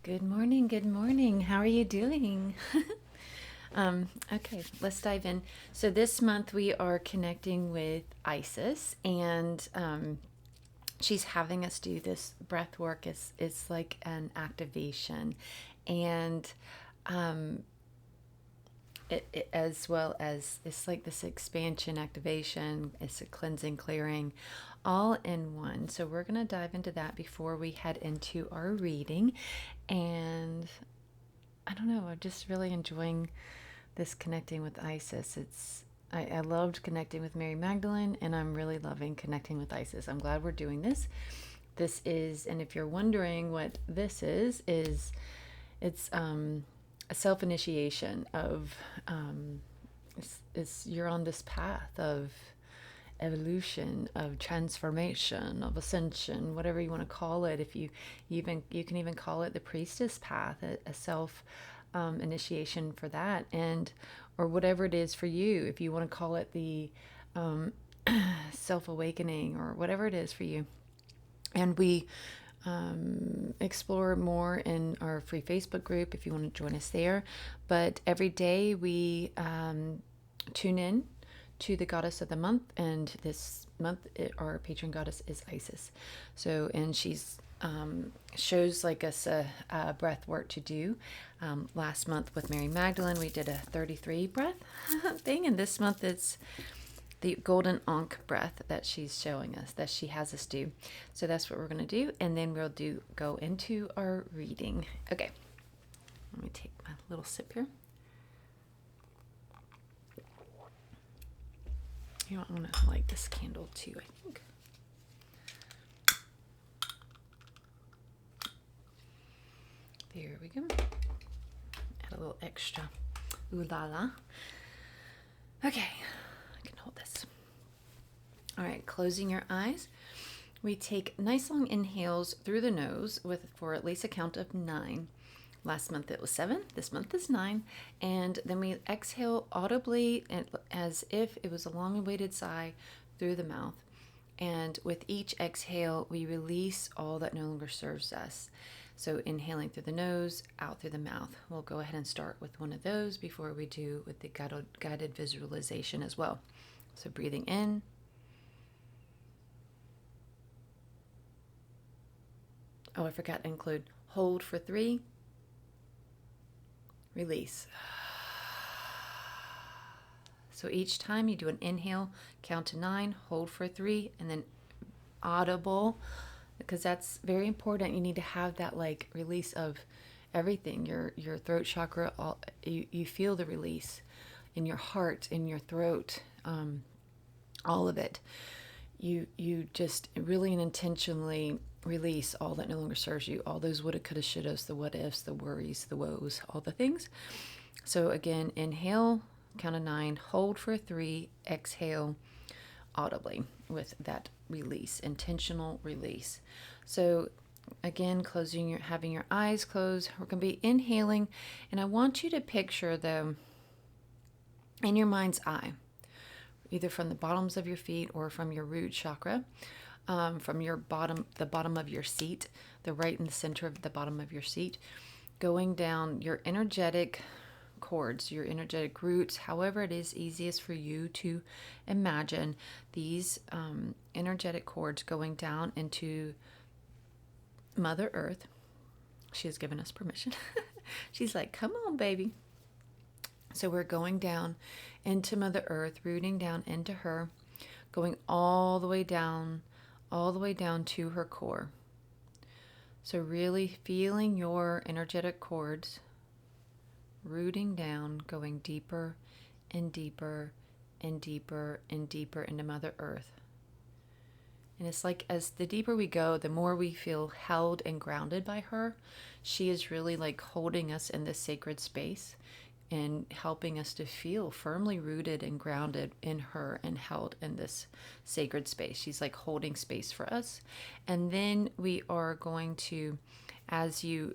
Good morning. Good morning. How are you doing? Okay, let's dive in. So this month we are connecting with Isis, and she's having us do this breath work. It's like an activation, and as well as it's like this expansion activation. It's a cleansing, clearing, all in one. So we're gonna dive into that before we head into our reading, and I don't know. I'm just really enjoying this connecting with Isis. I loved connecting with Mary Magdalene, and I'm really loving connecting with Isis. I'm glad we're doing this. This is, and if you're wondering what this is it's a self initiation of you're on this path of evolution, of transformation, of ascension, whatever you want to call it. If you can even call it the priestess path, a self initiation for that, and or whatever it is for you. If you want to call it the self awakening or whatever it is for you, and we explore more in our free Facebook group if you want to join us there. But every day we tune in to the goddess of the month, and this month our patron goddess is Isis. So, and she's shows like us a breath work to do. Last month with Mary Magdalene, we did a 33 breath thing, and this month it's the golden ankh breath that she's showing us, that she has us do. So that's what we're going to do, and then we'll go into our reading. Okay, let me take my little sip here. You know, I'm going to light this candle too, I think. There we go. Add a little extra ooh la la. Okay, I can hold this. All right, closing your eyes. We take nice long inhales through the nose for at least a count of 9. Last month it was 7. This month is 9. And then we exhale audibly as if it was a long-awaited sigh through the mouth. And with each exhale, we release all that no longer serves us. So inhaling through the nose, out through the mouth. We'll go ahead and start with one of those before we do with the guided visualization as well. So breathing in. Oh, I forgot to include hold for 3. Release. So each time you do an inhale, count to 9, hold for 3, and then audible, because that's very important. You need to have that like release of everything. Your throat chakra, you feel the release in your heart, in your throat, all of it. You just really and intentionally release all that no longer serves you, all those woulda, coulda, shouldas, the what ifs, the worries, the woes, all the things. So again, inhale, count of 9, hold for 3, exhale audibly with that release, intentional release. So again, having your eyes closed, we're going to be inhaling, and I want you to picture them in your mind's eye, either from the bottoms of your feet or from your root chakra, from the bottom of your seat, the right in the center of the bottom of your seat, going down your energetic cords, your energetic roots, however it is easiest for you to imagine these energetic cords going down into Mother Earth. She has given us permission. She's like, come on, baby. So we're going down into Mother Earth, rooting down into her, going all the way down to her core. So really feeling your energetic cords rooting down, going deeper and deeper and deeper and deeper into Mother Earth. And it's like as the deeper we go, the more we feel held and grounded by her. She is really like holding us in this sacred space and helping us to feel firmly rooted and grounded in her and held in this sacred space. She's like holding space for us. And then we are going to, as you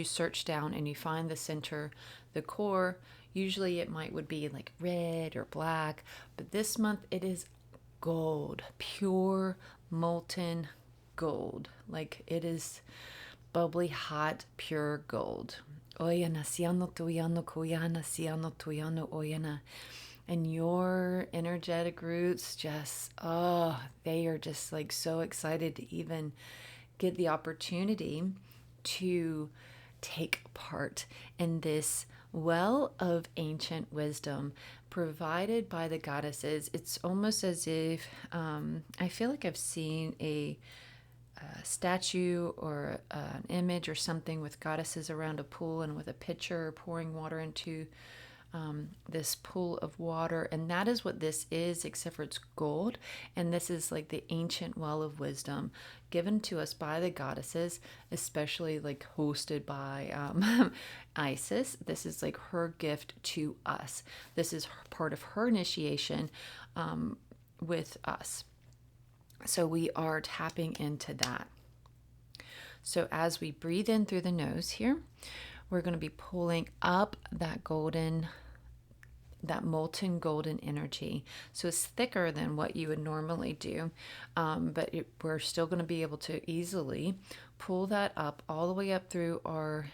search down and you find the center, the core, usually it would be like red or black, but this month it is gold, pure molten gold. Like it is bubbly, hot, pure gold. Oyana siano tuyano kuyana siano tuyano oyana. And your energetic roots just, oh, they are just like so excited to even get the opportunity to take part in this well of ancient wisdom provided by the goddesses. It's almost as if I feel like I've seen a statue or an image or something with goddesses around a pool and with a pitcher pouring water into this pool of water. And that is what this is, except for it's gold. And this is like the ancient well of wisdom given to us by the goddesses, especially like hosted by Isis. This is like her gift to us. This is part of her initiation with us. So we are tapping into that. So as we breathe in through the nose here, we're going to be pulling up that molten golden energy. So it's thicker than what you would normally do, but we're still going to be able to easily pull that up all the way up through our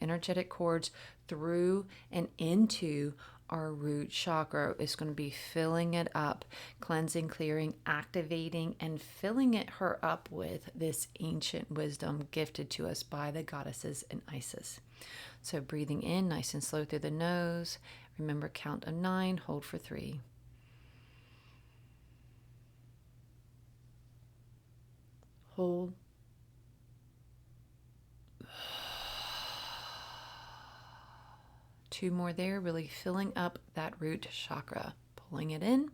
energetic cords, through and into our root chakra. Is going to be filling it up, cleansing, clearing, activating, and filling her up with this ancient wisdom gifted to us by the goddesses and Isis. So breathing in nice and slow through the nose. Remember, count of 9, hold for 3. Hold. Two more there, really filling up that root chakra, pulling it in,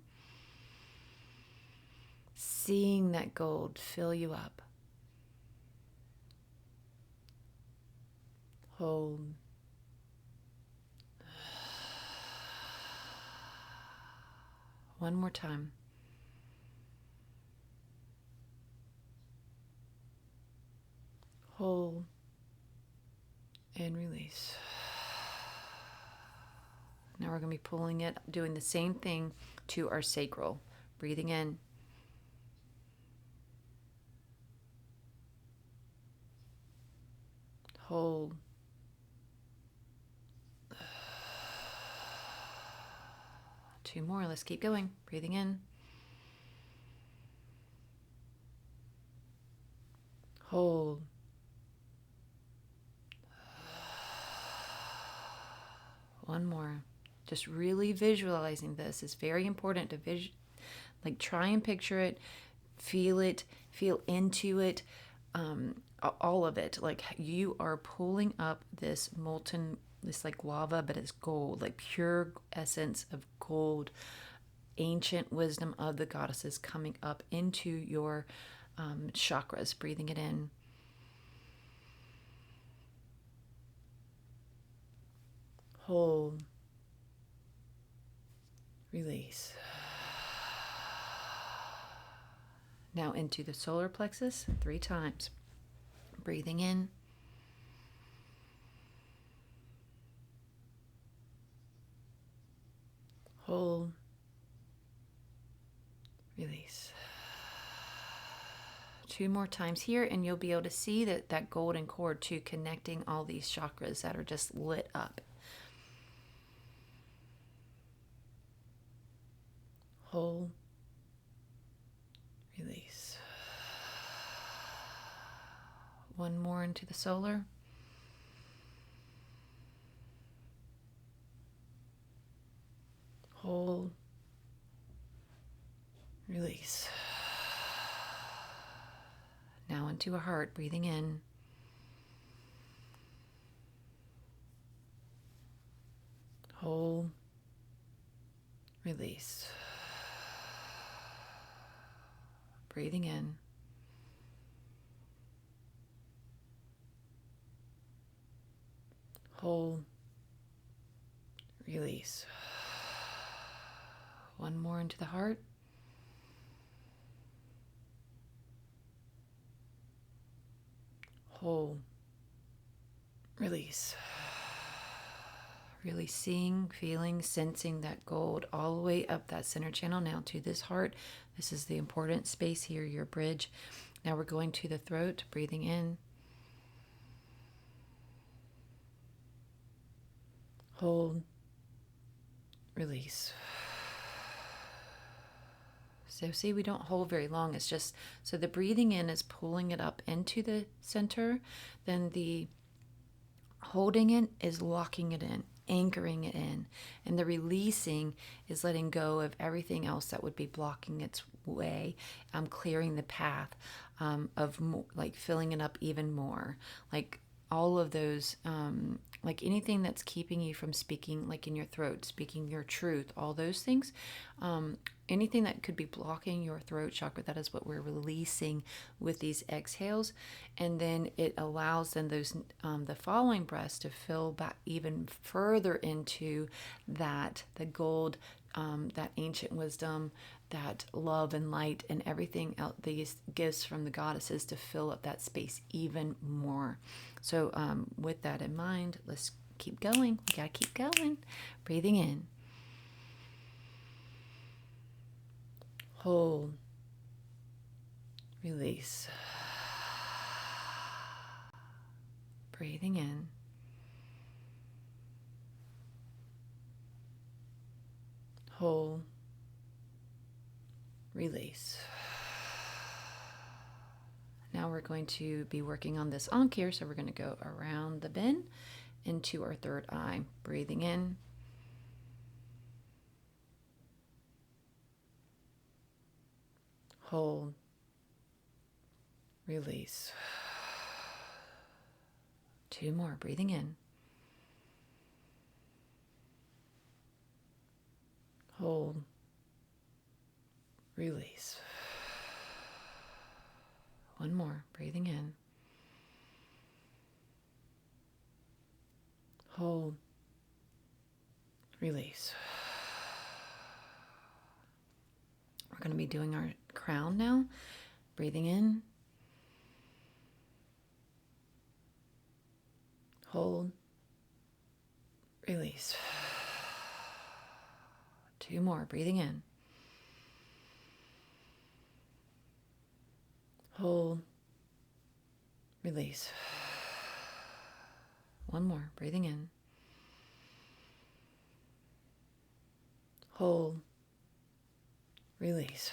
seeing that gold fill you up. Hold. One more time. Hold and release. Now we're going to be pulling it, doing the same thing to our sacral. Breathing in. Hold. Two more. Let's keep going. Breathing in. Hold. One more. Just really visualizing this is very important to try and picture it, feel into it, all of it. Like you are pulling up this molten, this like lava, but it's gold, like pure essence of gold, ancient wisdom of the goddesses coming up into your chakras, breathing it in. Hold. Release. Now into the solar plexus 3 times. Breathing in. Hold. Release. 2 more times here, and you'll be able to see that golden cord too, connecting all these chakras that are just lit up. Hold. Release. One more into the solar. Hold. Release. Now into a heart, breathing in. Hold. Release. Breathing in. Hold. Release. One more into the heart. Hold. Release. Really seeing, feeling, sensing that gold all the way up that center channel now to this heart. This is the important space here, your bridge. Now we're going to the throat, breathing in. Hold. Release. So see, we don't hold very long. It's just, so the breathing in is pulling it up into the center. Then the holding it is locking it in, anchoring it in. And the releasing is letting go of everything else that would be blocking its way, clearing the path, of more, like filling it up even more. Like all of those, like anything that's keeping you from speaking, like in your throat, speaking your truth, all those things, anything that could be blocking your throat chakra, that is what we're releasing with these exhales. And then it allows then those, the following breaths to fill back even further into that, the gold, that ancient wisdom, that love and light and everything else, these gifts from the goddesses to fill up that space even more. So with that in mind, let's keep going. We gotta keep going. Breathing in. Hold. Release. Breathing in. Hold. Release. Now we're going to be working on this ankh here, so we're going to go around the bend into our third eye. Breathing in. Hold. Release. 2 more. Breathing in. Hold. Release. 1 more. Breathing in. Hold. Release. We're going to be doing our crown now. Breathing in. Hold. Release. 2 more. Breathing in. Hold. Release. 1 more. Breathing in. Hold. Release.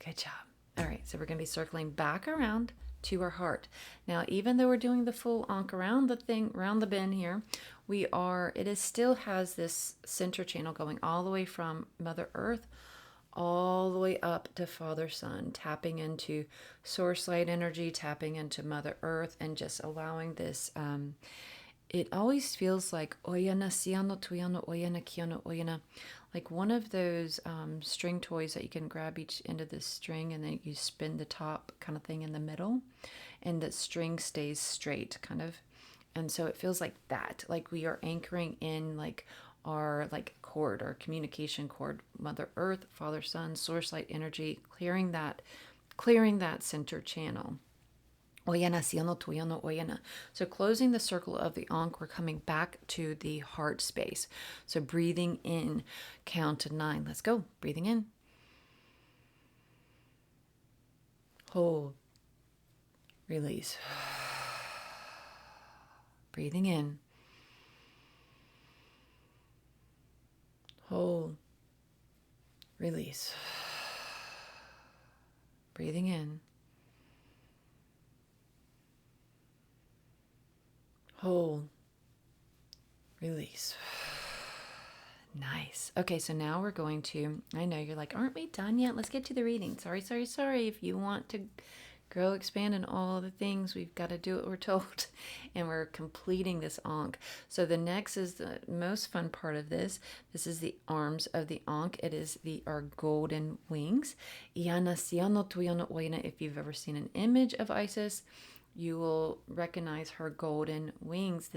Good job. All right, so we're going to be circling back around to our heart. Now, even though we're doing the full ankh around the thing, around the bend here, it is still has this center channel going all the way from Mother Earth all the way up to Father Sun, tapping into source light energy, tapping into Mother Earth, and just allowing this, it always feels like oyana siano tuyano oyana kiano oyana, like one of those string toys that you can grab each end of the string and then you spin the top kind of thing in the middle, and the string stays straight kind of. And so it feels like that, like we are anchoring in like our like cord, our communication cord, Mother Earth, Father Sun, source light energy, clearing that center channel. Oyana siano tuyano oyana. So closing the circle of the ankh, we're coming back to the heart space. So breathing in, count to 9. Let's go. Breathing in. Hold. Release. Breathing in. Hold. Release. Breathing in. Hold. Release. Nice. Okay, so now we're going to, I know you're like, aren't we done yet? Let's get to the reading. Sorry. If you want to grow, expand, and all the things, we've got to do what we're told. And we're completing this ankh. So the next is the most fun part of this. This is the arms of the ankh. It is our golden wings. Iana siano tuyano oina. If you've ever seen an image of Isis, you will recognize her golden wings.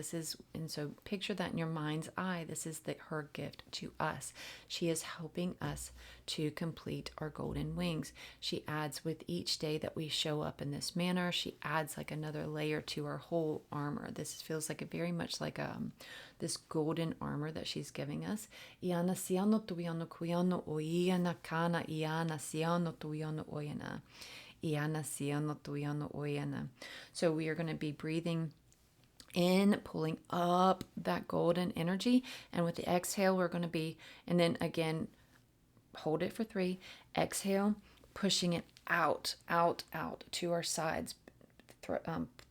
And so picture that in your mind's eye. This is her gift to us. She is helping us to complete our golden wings. She adds with each day that we show up in this manner, she adds like another layer to our whole armor. This feels like very much like this golden armor that she's giving us. Iana siano tuyano kuyano oiana kana iana siano tuyano oyana. So we are going to be breathing In, pulling up that golden energy. And with the exhale, we're going to be, and then again, hold it for 3. Exhale, pushing it out, out, out to our sides,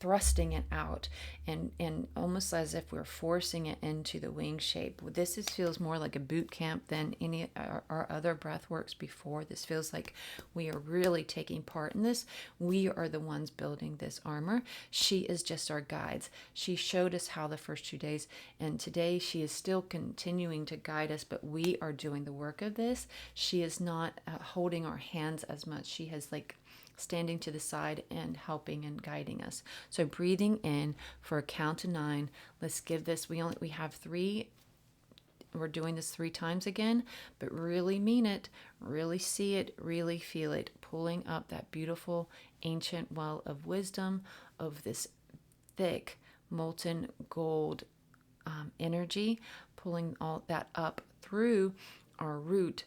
thrusting it out, and almost as if we're forcing it into the wing shape. Feels more like a boot camp than any our other breath works before. This feels like we are really taking part in this. We are the ones building this armor. She is just our guides. She showed us how the first 2 days, and today she is still continuing to guide us, but we are doing the work of this. She is not holding our hands as much. She has standing to the side and helping and guiding us. So breathing in for a count to 9. Let's give this, we have 3. We're doing this 3 times again, but really mean it, really see it, really feel it, pulling up that beautiful ancient well of wisdom, of this thick molten gold energy, pulling all that up through our root,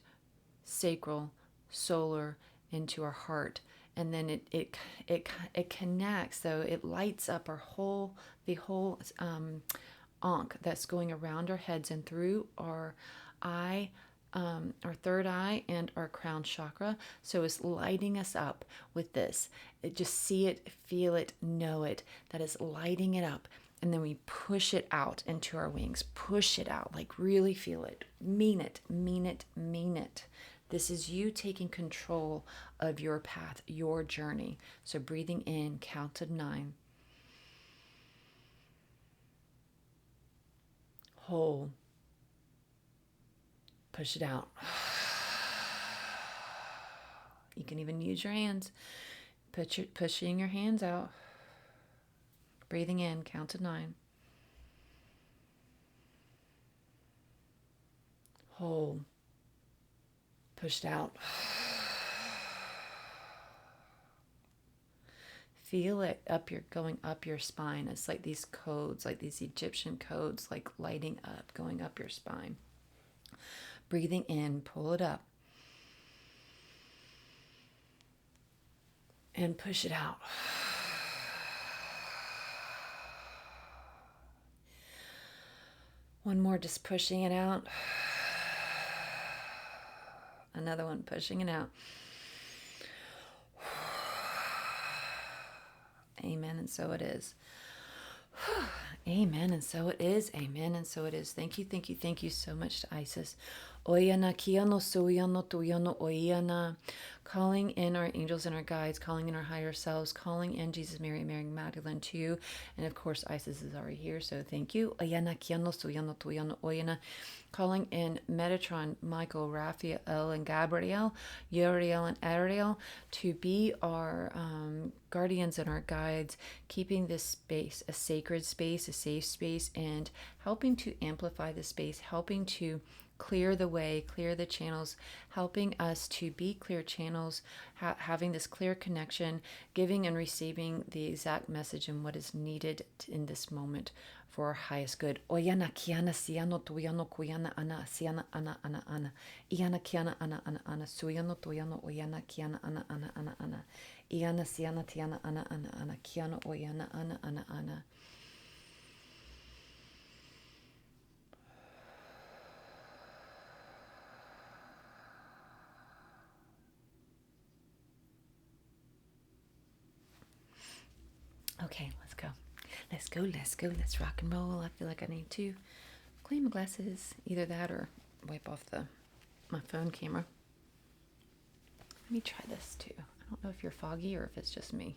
sacral, solar, into our heart. And then it connects, so it lights up the whole ankh that's going around our heads and through our eye, our third eye, and our crown chakra. So it's lighting us up with this. Just see it, feel it, know it. That is lighting it up. And then we push it out into our wings. Push it out, really feel it. Mean it, mean it, mean it. This is you taking control of your path, your journey. So breathing in, count to 9. Hold. Push it out. You can even use your hands. Pushing your hands out. Breathing in, count to 9. Hold. Pushed out. Feel it going up your spine. It's like these codes, like these Egyptian codes, lighting up, going up your spine. Breathing in, pull it up. And push it out. One more, just pushing it out. Another one, pushing it out. Amen, and so it is. Amen, and so it is. Amen, and so it is. Thank you, thank you, thank you so much to Isis. Oyana kiano suyano tuyano oyana. Calling in our angels and our guides, calling in our higher selves, calling in Jesus, Mary, Mary Magdalene to you. And of course, Isis is already here, so thank you. Oyana kiano suyano tuyano oyana. Calling in Metatron, Michael, Raphael, and Gabriel, Uriel, and Ariel to be our guardians and our guides, keeping this space a sacred space, a safe space, and helping to amplify the space, helping to clear the way, clear the channels, helping us to be clear channels, having this clear connection, giving and receiving the exact message and what is needed in this moment for our highest good. Oyana kiana siano tuyano kuyana ana siana ana ana ana. Iana kiana ana ana ana suyano tuyano oyana kiana ana ana ana ana. Iana siana tiana ana ana ana kiano oyana ana ana ana. Okay, let's go. Let's go, let's go, let's rock and roll. I feel like I need to clean my glasses. Either that or wipe off my phone camera. Let me try this too. I don't know if you're foggy or if it's just me.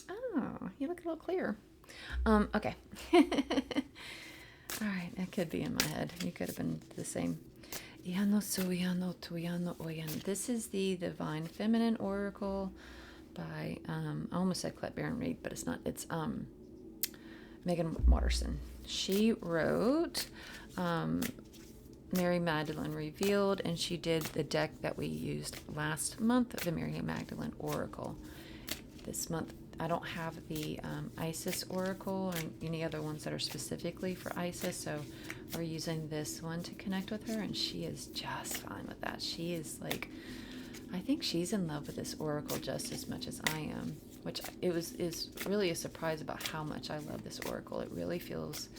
Oh, you look a little clearer. Okay. All right, that could be in my head. You could have been the same. This is the Divine Feminine Oracle by I almost said Clett Baron Reed, but it's not. It's Megan Watterson. She wrote Mary Magdalene Revealed, and she did the deck that we used last month, the Mary Magdalene Oracle. This month I don't have the Isis Oracle or any other ones that are specifically for Isis, so we're using this one to connect with her, and she is just fine with that. She is I think she's in love with this oracle just as much as I am. which is really a surprise about how much I love this oracle. It really feels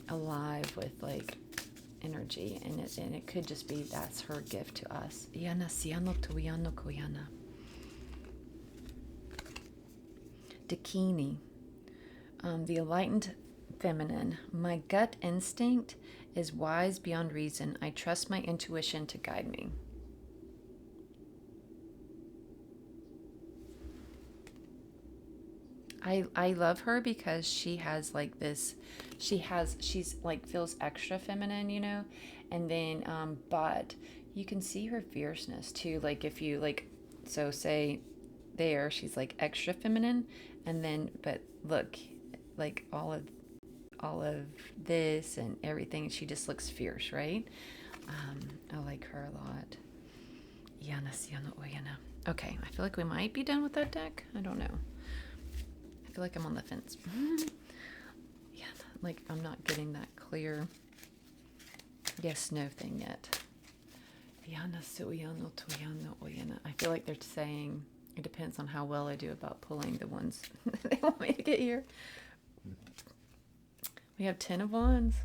alive with like energy, and it could just be that's her gift to us. Iana siano tuiano koiana. Dakini, the enlightened feminine. My gut instinct is wise beyond reason. I trust my intuition to guide me. I love her because she has like this, she's like feels extra feminine, you know, and then but you can see her fierceness too. Like if you like, so say there she's like extra feminine, and then but look, like all of this and everything, she just looks fierce, right? I like her a lot. Yana Siana Oyana. Okay, I feel like we might be done with that deck. I don't know. I feel like I'm on the fence. Yeah, like I'm not getting that clear yes no thing yet. Yana Suyano Tuyano Oyana. I feel like they're saying it depends on how well I do about pulling the ones they want me to get here. We have 10 of Wands.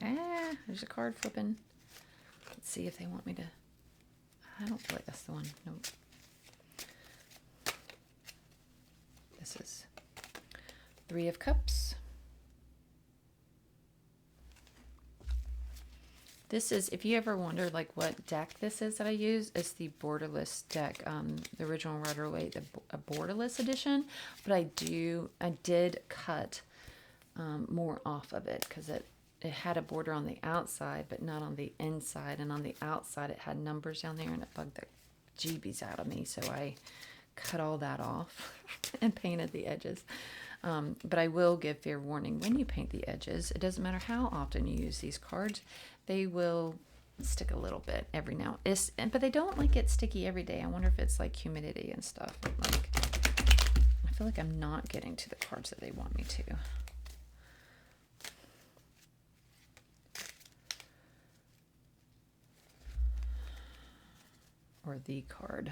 Ah, there's a card flipping. Let's see if they want me to. I don't feel like that's the one. Nope. This is 3 of Cups. This is, if you ever wonder like what deck this is that I use, it's the Borderless deck, the original Rider-Waite, a Borderless edition. But I did cut more off of it because it had a border on the outside, but not on the inside. And on the outside, it had numbers down there, and it bugged the jeebies out of me. So I cut all that off and painted the edges. But I will give fair warning, when you paint the edges, it doesn't matter how often you use these cards, they will stick a little bit every now. But they don't like get sticky every day. I wonder if it's like humidity and stuff. Like, I feel like I'm not getting to the cards that they want me to. Or the card.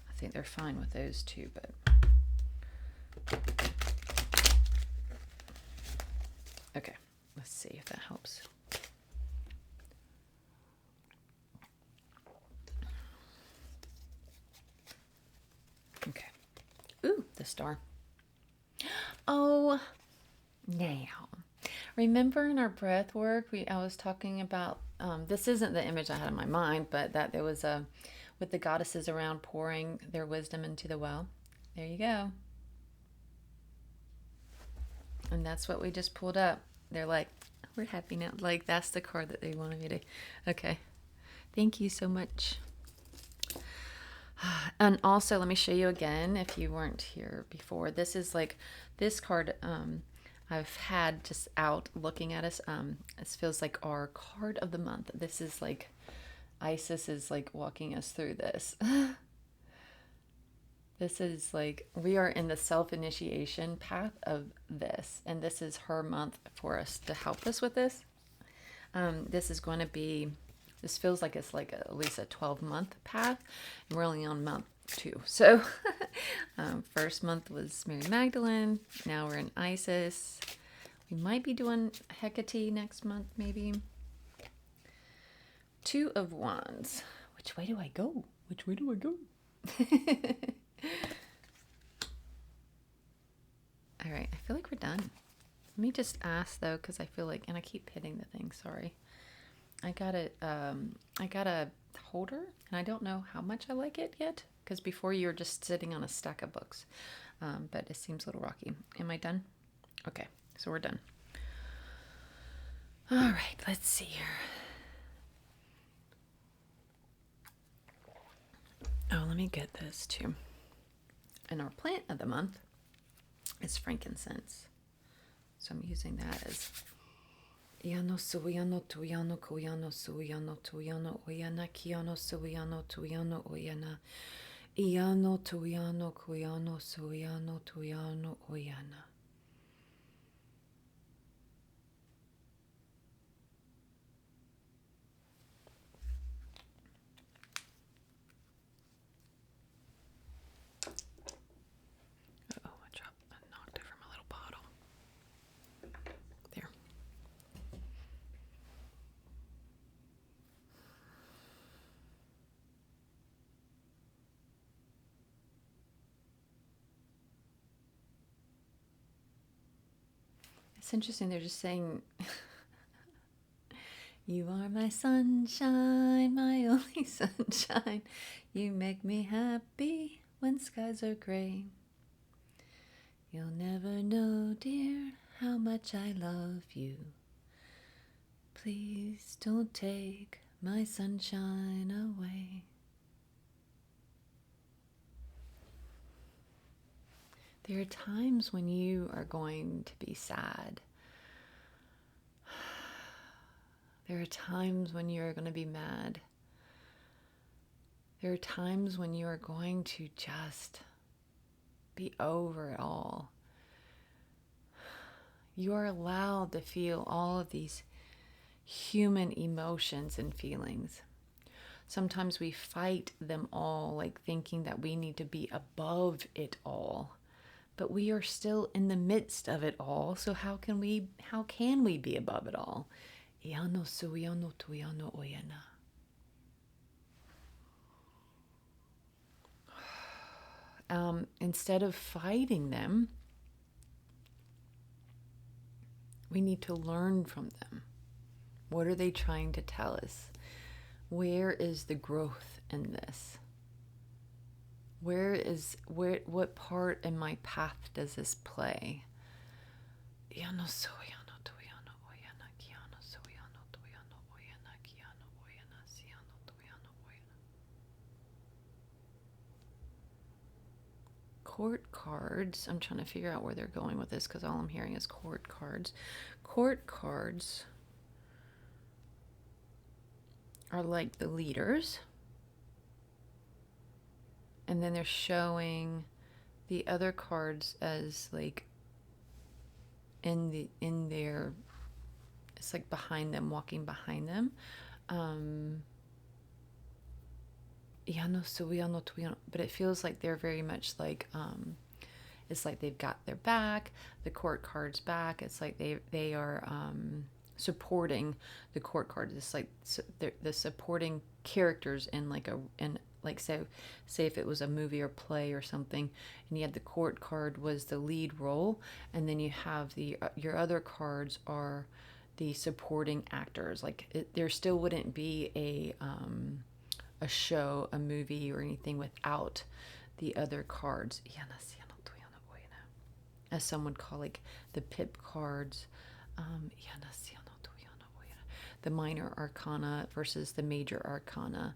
I think they're fine with those two, but okay, let's see if that helps. Okay. Ooh, the star. Oh, now. Remember in our breath work, I was talking about, this isn't the image I had in my mind, but that there was with the goddesses around pouring their wisdom into the well. There you go. And that's what we just pulled up. They're like, we're happy now. Like, that's the card that they wanted me to. Okay. Thank you so much. And also, let me show you again, if you weren't here before. This is like, this card I've had just out looking at us. This feels like our card of the month. This is like, Isis is like walking us through this. This is like, we are in the self-initiation path of this. And this is her month for us to help us with this. This is going to be, this feels like it's like at least a 12-month path. And we're only on month 2. So first month was Mary Magdalene. Now we're in Isis. We might be doing Hecate next month, maybe. 2 of Wands. Which way do I go? Which way do I go? All right, I feel like we're done. Let me just ask though, because I feel like, and I keep hitting the thing. Sorry. I got a holder, and I don't know how much I like it yet, because before you were just sitting on a stack of books, but it seems a little rocky. Am I done? Okay, so we're done. All right, let's see here. Oh, let me get this too. And our plant of the month is frankincense. So I'm using that as Iano suyano tuyano kuyano suyano tuyano oyana kiano suyano tuyano oyana Iano tuyano kuyano suyano tuyano oyana. It's interesting. They're just saying, you are my sunshine, my only sunshine. You make me happy when skies are gray. You'll never know, dear, how much I love you. Please don't take my sunshine away. There are times when you are going to be sad. There are times when you are going to be mad. There are times when you are going to just be over it all. You are allowed to feel all of these human emotions and feelings. Sometimes we fight them all, like thinking that we need to be above it all. But we are still in the midst of it all. So how can we be above it all? Instead of fighting them, we need to learn from them. What are they trying to tell us? Where is the growth in this? What part in my path does this play? Court cards. I'm trying to figure out where they're going with this because all I'm hearing is court cards. Court cards are like the leaders. And then they're showing the other cards as like in their, it's like behind them, walking behind them. But it feels like they're very much like it's like they've got their back, the court card's back. It's like they are supporting the court cards. It's like the supporting characters in like say if it was a movie or play or something, and you had the court card was the lead role, and then you have your other cards are the supporting actors. Like there still wouldn't be a show, a movie, or anything without the other cards. As some would call like the pip cards. The minor arcana versus the major arcana.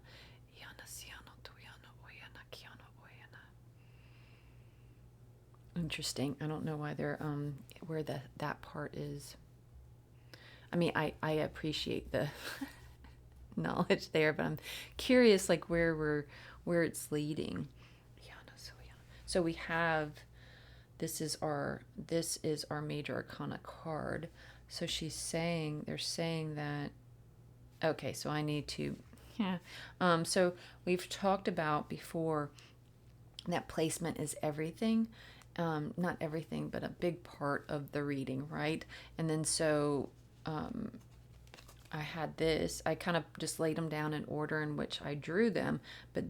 Interesting. I don't know why they're where that part is. I mean, I appreciate the knowledge there, but I'm curious like where it's leading. So we have this is our major arcana card. So they're saying that, okay, so I need to so we've talked about before that placement is everything. Not everything, but a big part of the reading, right? And then so I had this. I kind of just laid them down in order in which I drew them. But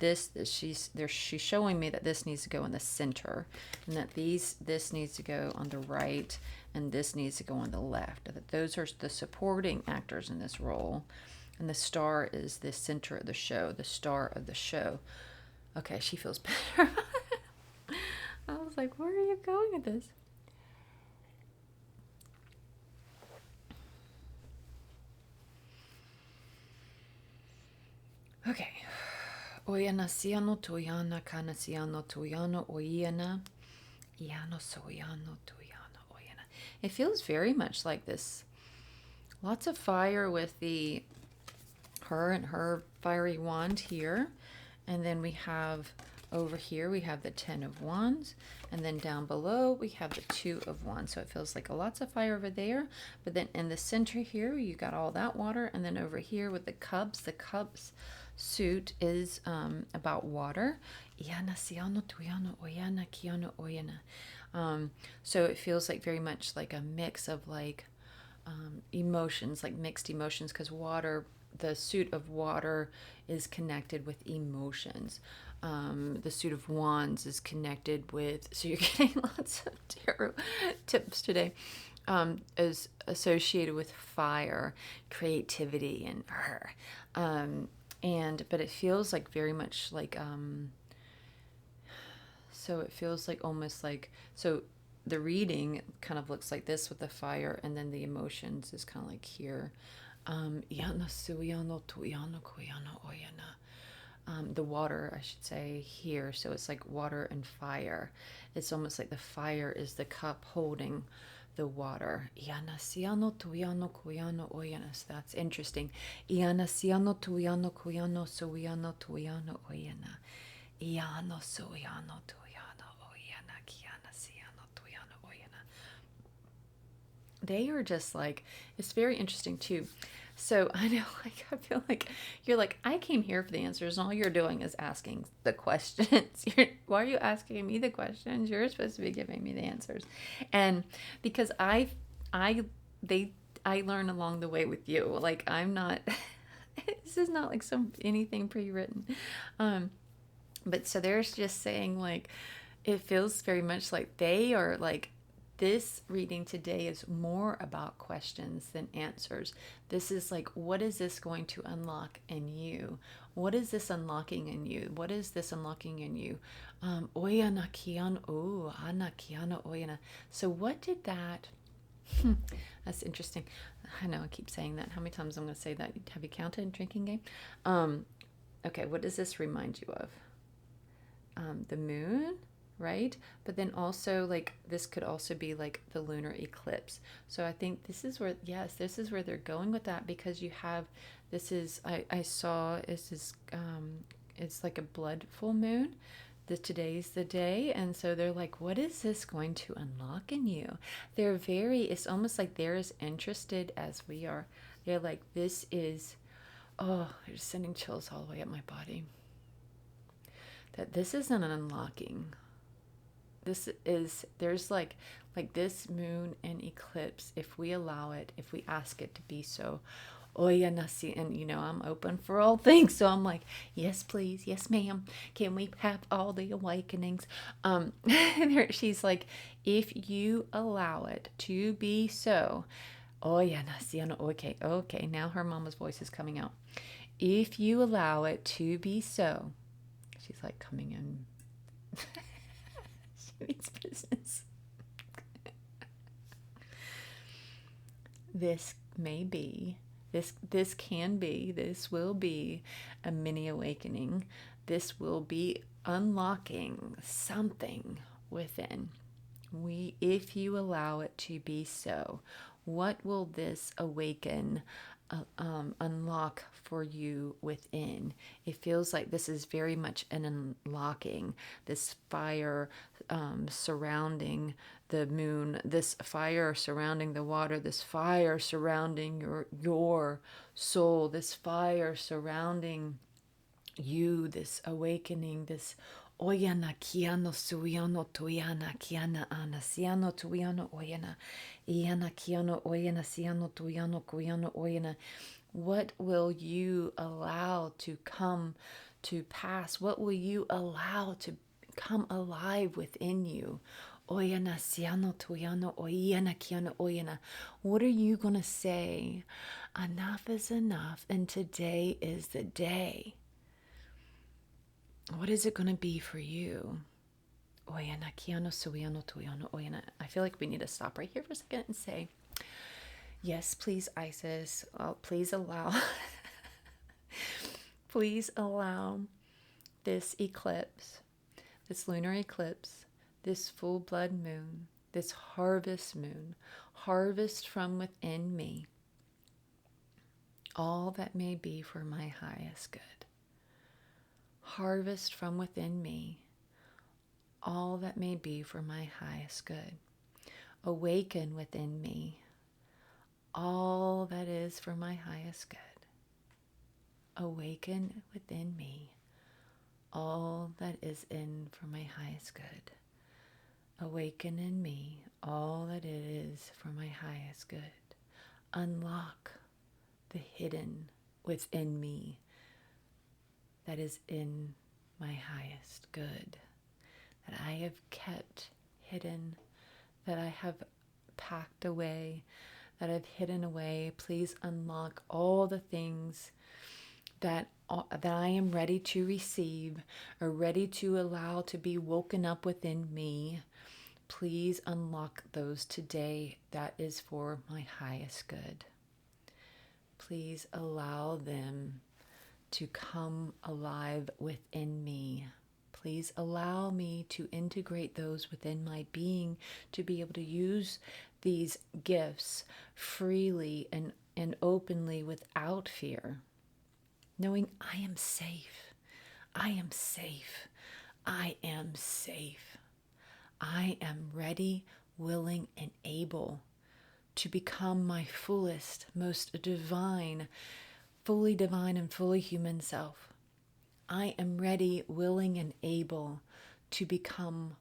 she's showing me that this needs to go in the center, and that this needs to go on the right, and this needs to go on the left. That those are the supporting actors in this role, and the star is the center of the show, the star of the show. Okay, she feels better. I was like, where are you going with this? Okay. Oyana siano toyana kana siano toyano oyana. Iano soyano toyano oyana. It feels very much like this. Lots of fire with her and her fiery wand here. And then we have over here, we have the 10 of Wands. And then down below, we have the 2 of Wands. So it feels like lots of fire over there. But then in the center here, you got all that water. And then over here with the cups suit is about water. So it feels like very much like a mix of like emotions, like mixed emotions, because water, the suit of water is connected with emotions. The suit of wands is connected with, so you're getting lots of tarot tips today. is associated with fire, creativity, but it feels like very much like so it feels like almost like so the reading kind of looks like this with the fire, and then the emotions is kind of like here. Yana suyano tuyano kuyano oyana. The water, I should say, here. So it's like water and fire. It's almost like the fire is the cup holding the water. Iana siano tuyano kuyano oyana. So that's interesting. Iana siano tuyano kuyano suyano tuyano oyana. Iano suyano tuyano oyana. Kiana siano tuyano oyana. They are just like, it's very interesting too. So I know, like, I feel like you're like, I came here for the answers, and all you're doing is asking the questions. Why are you asking me the questions? You're supposed to be giving me the answers. And because they, I learn along the way with you. Like, I'm not, this is not like anything pre-written. But so there's just saying, like, it feels very much like they are like, this reading today is more about questions than answers. This is like, what is this going to unlock in you? What is this unlocking in you? What is this unlocking in you? Oyana kian, oh, ana kiana oyana. So what did that? That's interesting. I know I keep saying that. How many times I'm going to say that? Have you counted? Drinking game. Okay, what does this remind you of? The moon, right? But then also, like, this could also be like the lunar eclipse. So I think this is where, yes, this is where they're going with that, because you have, this is, I saw, this is, it's like a blood full moon. Today's the day. And so they're like, what is this going to unlock in you? They're very, it's almost like they're as interested as we are. They're like, this is, oh, they're sending chills all the way up my body. That this isn't an unlocking. This is, there's like this moon and eclipse, if we allow it, if we ask it to be so, oya nasi, and you know, I'm open for all things, so I'm like, yes please, yes ma'am, can we have all the awakenings? She's like, if you allow it to be so, oya nasi, okay, now her mama's voice is coming out. If you allow it to be so, she's like coming in. She means business. This may be, this can be, this will be a mini awakening. This will be unlocking something within. If you allow it to be so, what will this awaken, unlock for you within? It feels like this is very much an unlocking. This fire surrounding the moon, this fire surrounding the water, this fire surrounding your soul, this fire surrounding you, this awakening, this oyana kiano suyano tuyana kiana ana siano tuyano oyana iana kiano oyana siano tuyano kuyano oyana. What will you allow to come to pass? What will you allow to come alive within you? Oyana siano tuyano oyana kiano oyana. What are you going to say? Enough is enough, and today is the day. What is it going to be for you? Oyana kiano suyano tuyano oyana. I feel like we need to stop right here for a second and say, yes, please, Isis. Please allow, please allow this eclipse, this lunar eclipse, this full blood moon, this harvest moon, harvest from within me all that may be for my highest good. Harvest from within me all that may be for my highest good. Awaken within me all that is for my highest good. Awaken within me all that is in for my highest good. Awaken in me all that it is for my highest good. Unlock the hidden within me that is in my highest good, that I have kept hidden, that I have packed away, that I've hidden away. Please unlock all the things that I am ready to receive or ready to allow to be woken up within me. Please unlock those today. That is for my highest good. Please allow them to come alive within me. Please allow me to integrate those within my being to be able to use these gifts freely and openly without fear, knowing I am safe. I am safe. I am safe. I am ready, willing, and able to become my fullest, most divine, fully divine and fully human self. I am ready, willing, and able to become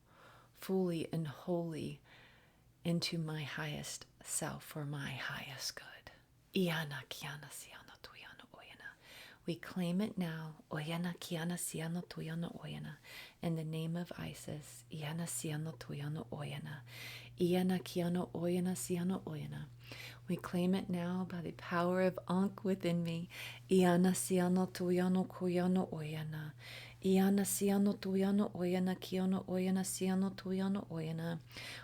fully and wholly into my highest self for my highest good. Iana kiana siana tuyana oyana. We claim it now. Oyana kiana siana tuyana oyana. In the name of Isis. Iana siana tuyana oyana. Iana kiana oyana siana oyana. We claim it now by the power of Ankh within me. Iana siana tuyano kuyano oyana. Iana siano tuyano oyana kiano oyana siano tuyano oyana.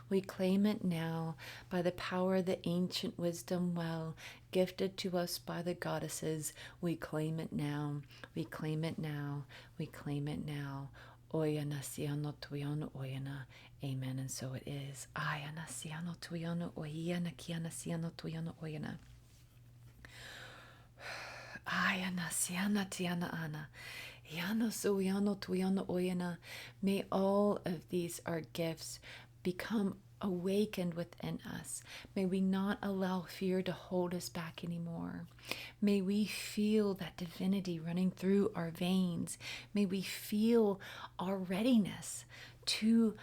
We claim it now by the power of the ancient wisdom well gifted to us by the goddesses. We claim it now. We claim it now. We claim it now. Oyana siano tuyano oyana. Amen, and so it is. Ayana siano tuyano oyana kiana siano tuyano oyana. Ayana siana tiana ana. Yana suyano tuyano oyana. May all of these, our gifts, become awakened within us. May we not allow fear to hold us back anymore. May we feel that divinity running through our veins. May we feel our readiness to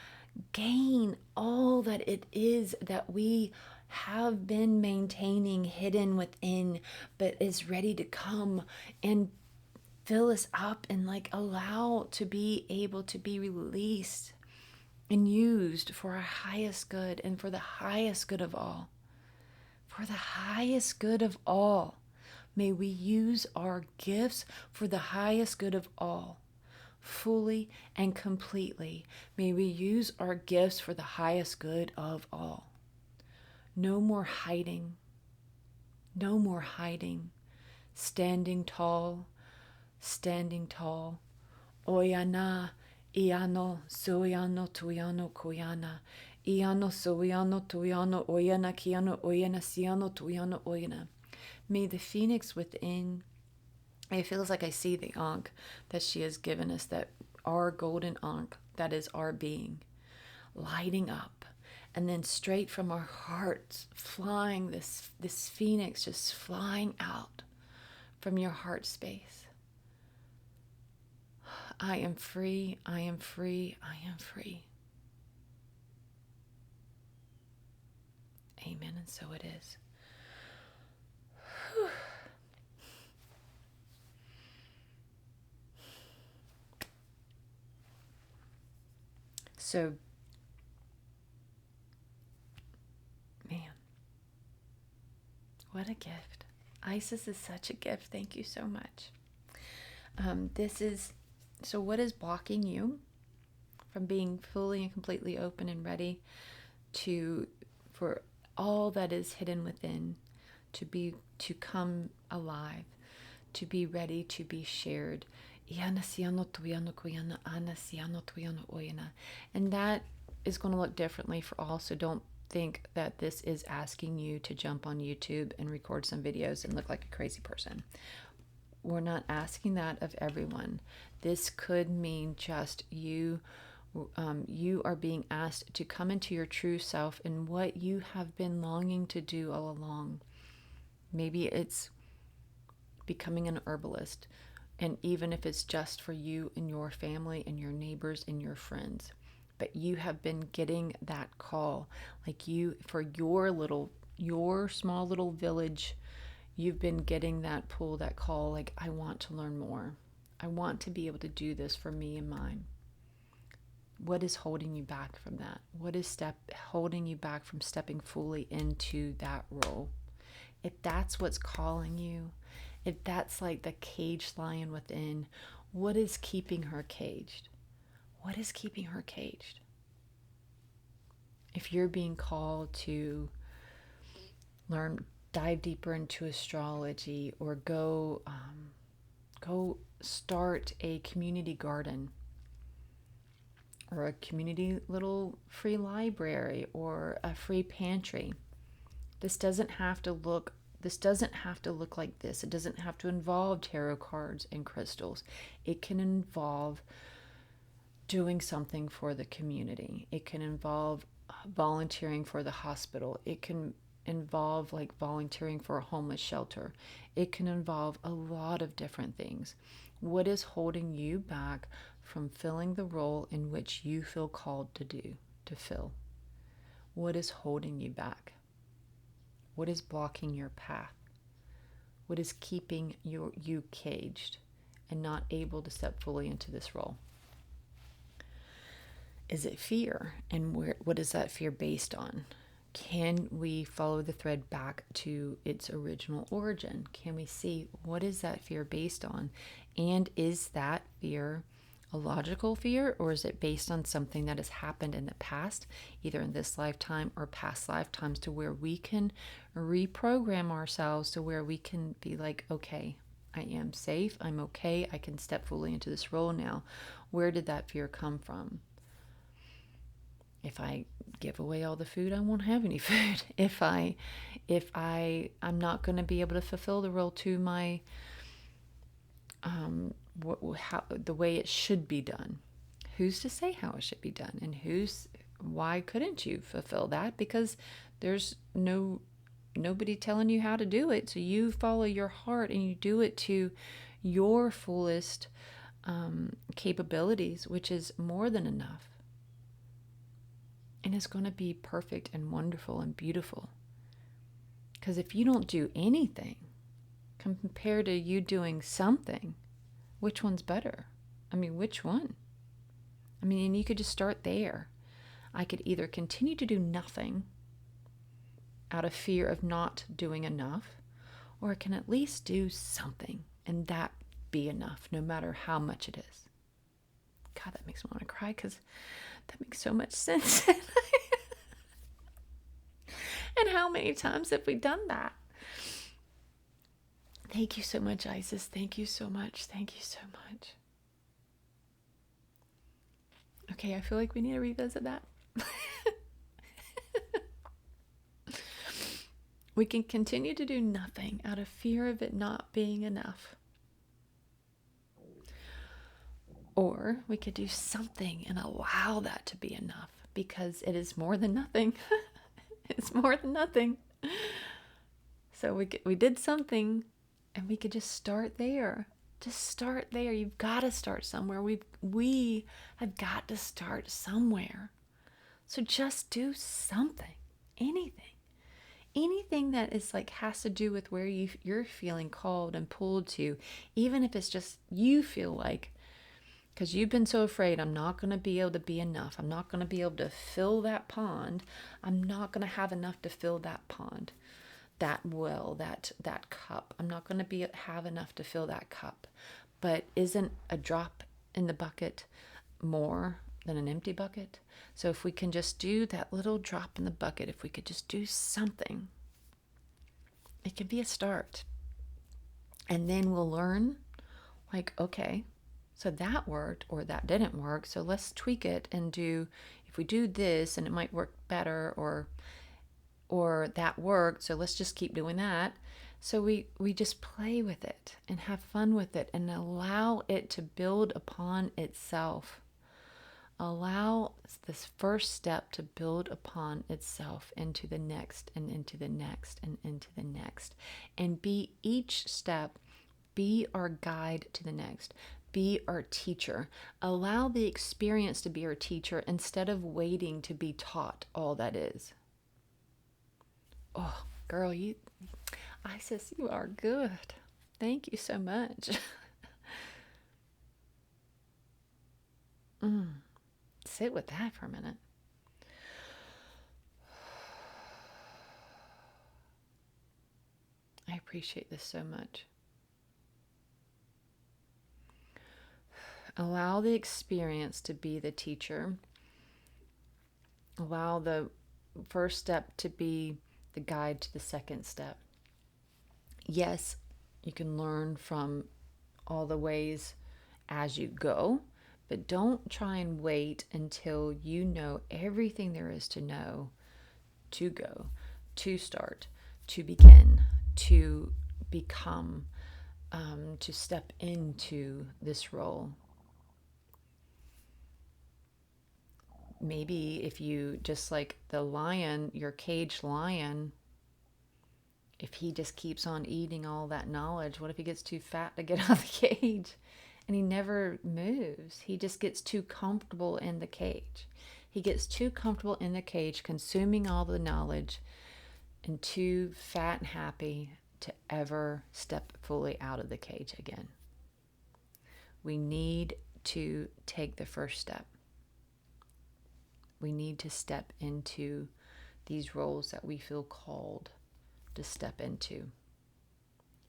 gain all that it is that we have been maintaining hidden within, but is ready to come and fill us up and allow to be able to be released and used for our highest good and for the highest good of all. For the highest good of all. May we use our gifts for the highest good of all. Fully and completely. May we use our gifts for the highest good of all. No more hiding. No more hiding. Standing tall. Standing tall. Oyana, iano, soyano, tuyano, koyana. Iano, soyano, tuyano, oyana, kiano, oyana, siano, tuyano, oyana. May the phoenix within, it feels like I see the Ankh that she has given us, that our golden Ankh, that is our being, lighting up. And then straight from our hearts, flying this phoenix, just flying out from your heart space. I am free, I am free, I am free. Amen, and so it is. Whew. So, man, what a gift. Isis is such a gift. Thank you so much. So what is blocking you from being fully and completely open and ready for all that is hidden within to come alive, to be ready to be shared? And that is going to look differently for all, so don't think that this is asking you to jump on YouTube and record some videos and look like a crazy person. We're not asking that of everyone. This could mean just you are being asked to come into your true self and what you have been longing to do all along. Maybe it's becoming an herbalist, and even if it's just for you and your family and your neighbors and your friends, but you have been getting that call, for your small little village. You've been getting that pull, that call, I want to learn more. I want to be able to do this for me and mine. What is holding you back from that? What is holding you back from stepping fully into that role? If that's what's calling you, if that's like the caged lion within, what is keeping her caged? What is keeping her caged? If you're being called to dive deeper into astrology, or go start a community garden, or a community little free library, or a free pantry. This doesn't have to look like this. It doesn't have to involve tarot cards and crystals. It can involve doing something for the community. It can involve volunteering for the hospital. It can involve like volunteering for a homeless shelter. It can involve a lot of different things. What is holding you back from filling the role in which you feel called to fill? What is holding you back? What is blocking your path? What is keeping you caged and not able to step fully into this role? Is it fear? And what is that fear based on? Can we follow the thread back to its original origin? Can we see what is that fear based on? And is that fear a logical fear, or is it based on something that has happened in the past, either in this lifetime or past lifetimes, to where we can reprogram ourselves to where we can be like, okay, I am safe, I'm okay, I can step fully into this role now. Where did that fear come from? If I give away all the food, I won't have any food. If I'm not going to be able to fulfill the role to my the way it should be done. Who's to say how it should be done? And why couldn't you fulfill that? Because there's nobody telling you how to do it. So you follow your heart and you do it to your fullest capabilities, which is more than enough. And it's going to be perfect and wonderful and beautiful. Because if you don't do anything compared to you doing something, which one's better? I mean, which one? I mean, and you could just start there. I could either continue to do nothing out of fear of not doing enough, or I can at least do something, and that be enough, no matter how much it is. God, that makes me want to cry, because that makes so much sense. And how many times have we done that? Thank you so much, Isis. Thank you so much. Thank you so much. Okay, I feel like we need to revisit that. We can continue to do nothing out of fear of it not being enough. Or we could do something and allow that to be enough, because it is more than nothing. It's more than nothing. So we did something, and we could just start there. Just start there. You've got to start somewhere. We have got to start somewhere. So just do something. Anything that is like has to do with where you're feeling called and pulled to, even if it's just you feel like, because you've been so afraid, I'm not going to be able to be enough. I'm not going to be able to fill that pond. I'm not going to have enough to fill that pond, that well, that cup. I'm not going to have enough to fill that cup. But isn't a drop in the bucket more than an empty bucket? So if we can just do that little drop in the bucket, if we could just do something, it could be a start. And then we'll learn, like, okay, so that worked or that didn't work. So let's tweak it and if we do this and it might work better, or that worked, so let's just keep doing that. So we just play with it and have fun with it and allow it to build upon itself. Allow this first step to build upon itself into the next and into the next and into the next. And each step be our guide to the next. Be our teacher. Allow the experience to be our teacher instead of waiting to be taught all that is. Oh, girl, Isis, you are good. Thank you so much. Sit with that for a minute. I appreciate this so much. Allow the experience to be the teacher. Allow the first step to be the guide to the second step. Yes, you can learn from all the ways as you go, but don't try and wait until you know everything there is to know to go, to start, to begin, to become, to step into this role. Maybe if you, just like the lion, your caged lion, if he just keeps on eating all that knowledge, what if he gets too fat to get out of the cage and he never moves? He just gets too comfortable in the cage. He gets too comfortable in the cage, consuming all the knowledge, and too fat and happy to ever step fully out of the cage again. We need to take the first step. We need to step into these roles that we feel called to step into.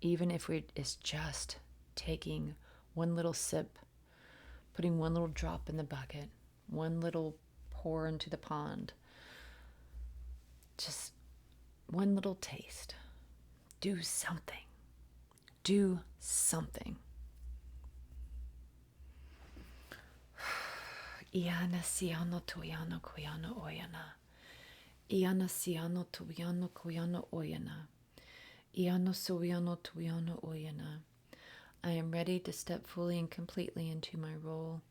Even if it's just taking one little sip, putting one little drop in the bucket, one little pour into the pond, just one little taste. Do something. Do something. Iana siano tuyano kuyano oyana. Iana siano tuyano kuyano oyana. Iano suyano tuyano oyana. I am ready to step fully and completely into my role.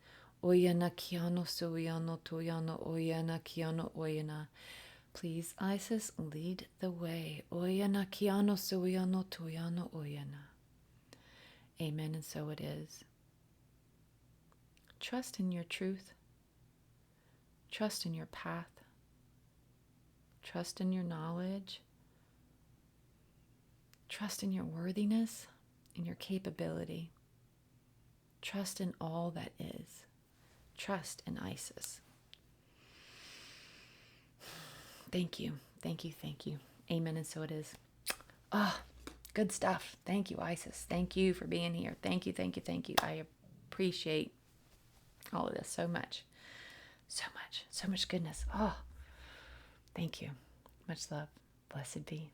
Oyana kiano suyano tuyano oyana kiano oyana. Please, Isis, lead the way. Oyana kiano suyano tuyano oyana. Amen, and so it is. Trust in your truth. Trust in your path. Trust in your knowledge. Trust in your worthiness, in your capability. Trust in all that is. Trust in Isis. Thank you, thank you, thank you. Amen, and so it is. Ah, good stuff. Thank you, Isis. Thank you for being here. Thank you, thank you, thank you. I appreciate all of this so much. So much goodness. Oh, thank you. Much love. Blessed be.